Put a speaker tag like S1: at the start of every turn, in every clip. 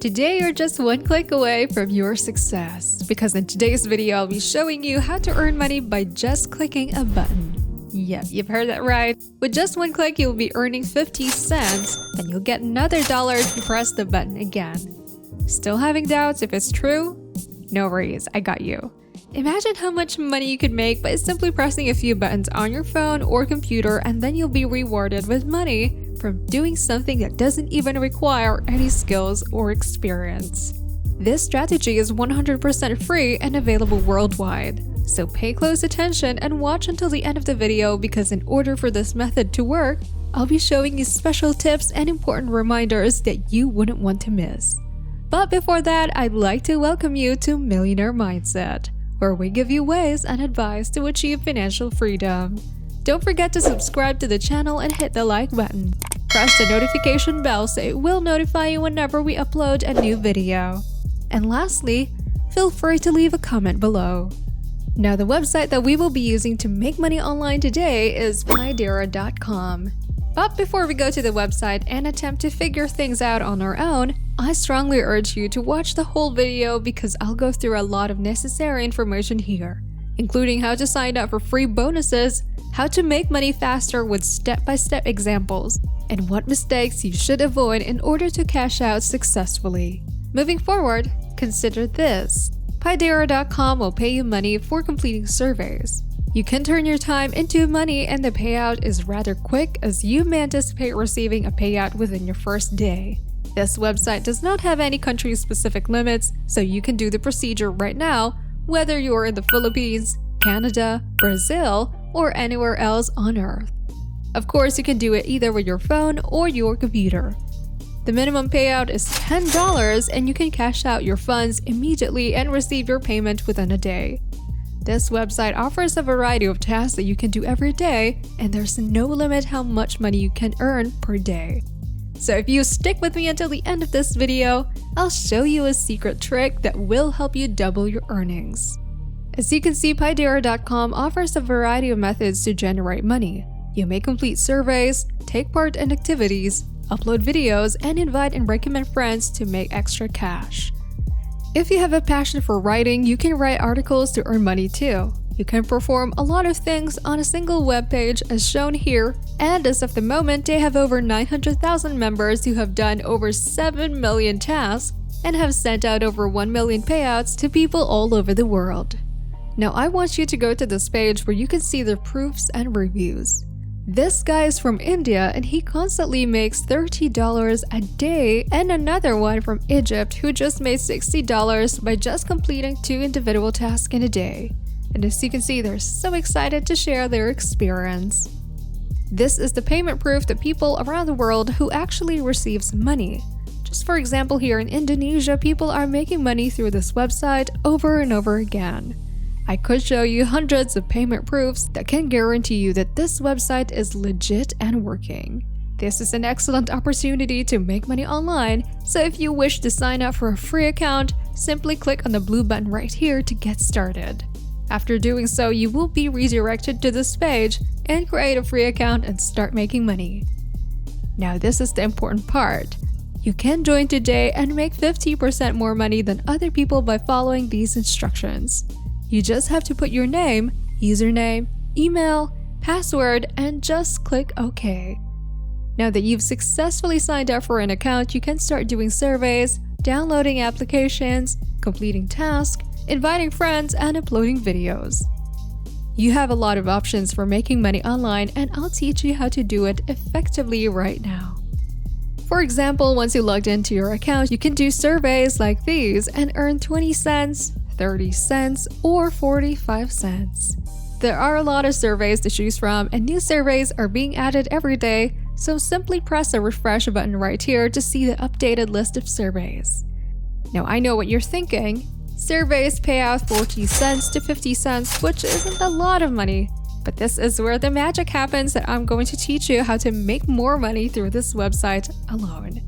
S1: Today you're just one click away from your success, because in today's video I'll be showing you how to earn money by just clicking a button. Yep, you've heard that right. With just one click you'll be earning 50 cents, and you'll get another $1 if you press the button again. Still having doubts if it's true? No worries, I got you. Imagine how much money you could make by simply pressing a few buttons on your phone or computer, and then you'll be rewarded with money from doing something that doesn't even require any skills or experience. This strategy is 100% free and available worldwide, so pay close attention and watch until the end of the video, because in order for this method to work, I'll be showing you special tips and important reminders that you wouldn't want to miss. But before that, I'd like to welcome you to Millionaire Mindset, where we give you ways and advice to achieve financial freedom. Don't forget to subscribe to the channel and hit the like button. Press the notification bell so it will notify you whenever we upload a new video. And lastly, feel free to leave a comment below. Now, the website that we will be using to make money online today is Pidera.com. But before we go to the website and attempt to figure things out on our own, I strongly urge you to watch the whole video, because I'll go through a lot of necessary information here, including how to sign up for free bonuses, how to make money faster with step-by-step examples, and what mistakes you should avoid in order to cash out successfully. Moving forward, consider this. Pidera.com will pay you money for completing surveys. You can turn your time into money, and the payout is rather quick, as you may anticipate receiving a payout within your first day. This website does not have any country-specific limits, so you can do the procedure right now, whether you're in the Philippines, Canada, Brazil, or anywhere else on Earth. Of course, you can do it either with your phone or your computer. The minimum payout is $10, and you can cash out your funds immediately and receive your payment within a day. This website offers a variety of tasks that you can do every day, and there's no limit how much money you can earn per day. So if you stick with me until the end of this video, I'll show you a secret trick that will help you double your earnings. As you can see, Pidera.com offers a variety of methods to generate money. You may complete surveys, take part in activities, upload videos, and invite and recommend friends to make extra cash. If you have a passion for writing, you can write articles to earn money too. You can perform a lot of things on a single web page as shown here, and as of the moment, they have over 900,000 members who have done over 7 million tasks and have sent out over 1 million payouts to people all over the world. Now, I want you to go to this page where you can see the proofs and reviews. This guy is from India, and he constantly makes $30 a day, and another one from Egypt who just made $60 by just completing 2 individual tasks in a day. And as you can see, they're so excited to share their experience. This is the payment proof to people around the world who actually receives money. Just for example, here in Indonesia, people are making money through this website over and over again. I could show you hundreds of payment proofs that can guarantee you that this website is legit and working. This is an excellent opportunity to make money online, so if you wish to sign up for a free account, simply click on the blue button right here to get started. After doing so, you will be redirected to this page and create a free account and start making money. Now, this is the important part. You can join today and make 50% more money than other people by following these instructions. You just have to put your name, username, email, password, and just click OK. Now that you've successfully signed up for an account, you can start doing surveys, downloading applications, completing tasks, inviting friends, and uploading videos. You have a lot of options for making money online, and I'll teach you how to do it effectively right now. For example, once you logged into your account, you can do surveys like these and earn 20 cents, 30 cents, or 45 cents. There are a lot of surveys to choose from, and new surveys are being added every day, so simply press the refresh button right here to see the updated list of surveys. Now, I know what you're thinking. Surveys pay out 40 cents to 50 cents, which isn't a lot of money. But this is where the magic happens, that I'm going to teach you how to make more money through this website alone.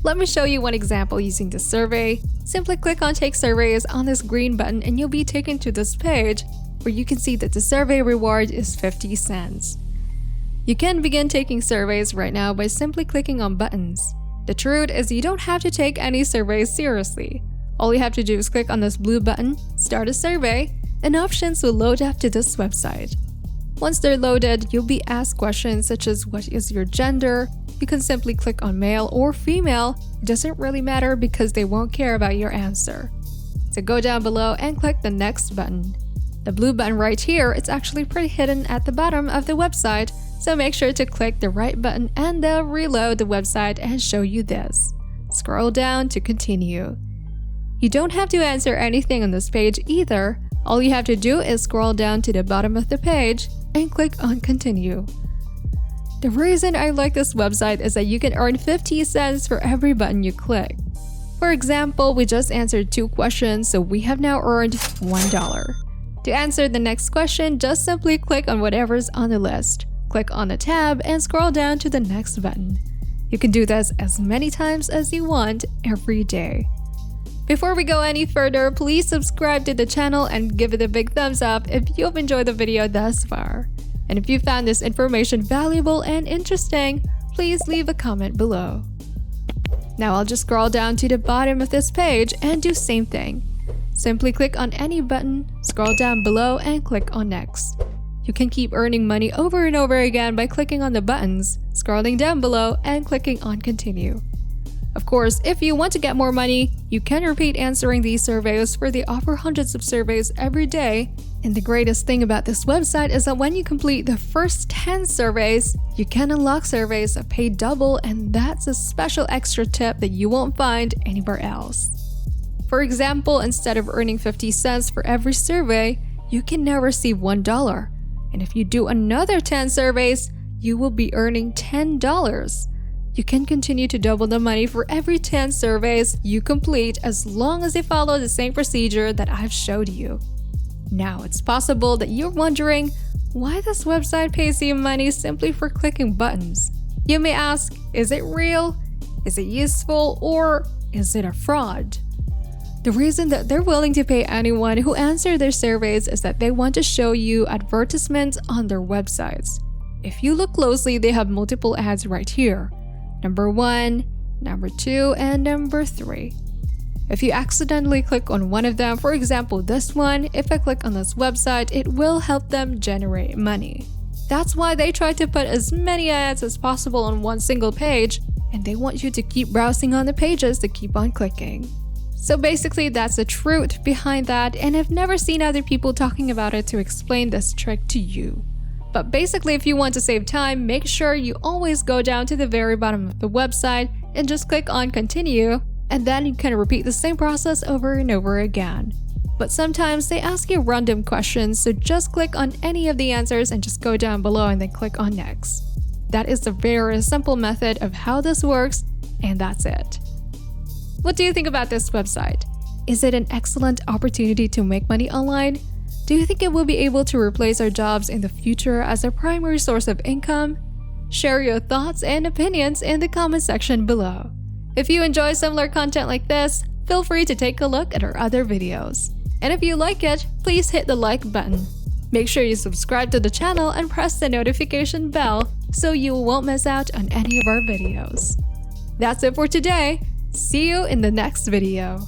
S1: Let me show you one example using this survey. Simply click on Take Surveys on this green button, and you'll be taken to this page where you can see that the survey reward is 50 cents. You can begin taking surveys right now by simply clicking on buttons. The truth is you don't have to take any surveys seriously. All you have to do is click on this blue button, start a survey, and options will load up to this website. Once they're loaded, you'll be asked questions such as what is your gender. You can simply click on male or female. It doesn't really matter because they won't care about your answer. So go down below and click the next button. The blue button right here, it's actually pretty hidden at the bottom of the website, so make sure to click the right button and they'll reload the website and show you this. Scroll down to continue. You don't have to answer anything on this page either. All you have to do is scroll down to the bottom of the page and click on continue. The reason I like this website is that you can earn 50 cents for every button you click. For example, we just answered 2 questions, so we have now earned $1. To answer the next question, just simply click on whatever's on the list. Click on the tab and scroll down to the next button. You can do this as many times as you want every day. Before we go any further, please subscribe to the channel and give it a big thumbs up if you've enjoyed the video thus far. And if you found this information valuable and interesting, please leave a comment below. Now I'll just scroll down to the bottom of this page and do same thing. Simply click on any button, scroll down below and click on next. You can keep earning money over and over again by clicking on the buttons, scrolling down below and clicking on continue. Of course, if you want to get more money, you can repeat answering these surveys for they offer hundreds of surveys every day. And the greatest thing about this website is that when you complete the first 10 surveys, you can unlock surveys that pay double, and that's a special extra tip that you won't find anywhere else. For example, instead of earning 50 cents for every survey, you can now receive $1. And if you do another 10 surveys, you will be earning $10. You can continue to double the money for every 10 surveys you complete as long as you follow the same procedure that I've showed you. Now, it's possible that you're wondering why this website pays you money simply for clicking buttons. You may ask, is it real? Is it useful? Or is it a fraud? The reason that they're willing to pay anyone who answers their surveys is that they want to show you advertisements on their websites. If you look closely, they have multiple ads right here. Number 1, number 2, and number 3. If you accidentally click on one of them, for example this one, if I click on this website, it will help them generate money. That's why they try to put as many ads as possible on one single page, and they want you to keep browsing on the pages to keep on clicking. So basically that's the truth behind that, and I've never seen other people talking about it to explain this trick to you. But basically, if you want to save time, make sure you always go down to the very bottom of the website and just click on continue, and then you can repeat the same process over and over again. But sometimes they ask you random questions, so just click on any of the answers and just go down below and then click on next. That is a very simple method of how this works, and that's it. What do you think about this website? Is it an excellent opportunity to make money online? Do you think it will be able to replace our jobs in the future as a primary source of income? Share your thoughts and opinions in the comment section below. If you enjoy similar content like this, feel free to take a look at our other videos. And if you like it, please hit the like button. Make sure you subscribe to the channel and press the notification bell so you won't miss out on any of our videos. That's it for today. See you in the next video.